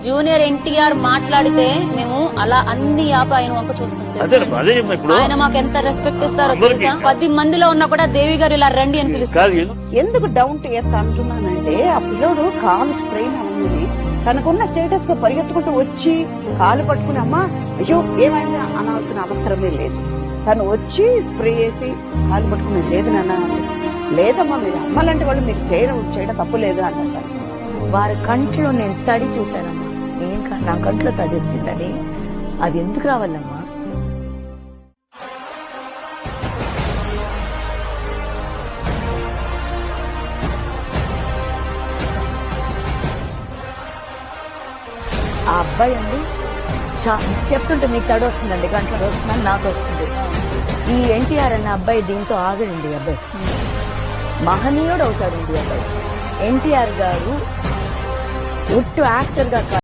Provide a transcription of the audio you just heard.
Junior NTR మాట్లాడితే మేము అలా అన్ని ఆయన వంక చూస్తుంటాం. ఆయన మాకు ఎంత రెస్పెక్ట్ ఇస్తారో తెలుసా? 10 మందిలో ఉన్నా కూడా దేవి గారు ఇలా రండి అని పిలుస్తారు. ఎందుకు డౌన్ టు ఎర్త్ అంటున్నానంటే ఆ పిల్లోడు కాలు స్ట్రెయిన్ అయింది, తనకున్న స్టేటస్ కు పరిగెత్తుకుంటూ వచ్చి కాలు పట్టుకుని అమ్మా అయ్యో ఏమైంది అనాల్సిన అవసరమే లేదు. తను వచ్చి స్ప్రే చేసి కాలు పట్టుకుని లేదు నాన్న, లేదమ్మా మీరు అమ్మాలంటే వాళ్ళు మీరు చేయడం తప్పు లేదు అన్నారు. వారి కంట్లో నేను తడి చూశానమ్మా, నా కంట్లో తడి వచ్చిందని. అది ఎందుకు రావాలమ్మా? ఆ అబ్బాయి అండి చెప్తుంటే మీకు తడి వస్తుందండి, గంటలు వస్తుందని నాకు వస్తుంది. ఈ ఎన్టీఆర్ అన్న అబ్బాయి దీంతో ఆగడండి. అబ్బాయి మహనీయుడు అవుతాడండి. అబ్బాయి ఎన్టీఆర్ గారు ఉట్టు యాక్టర్ గా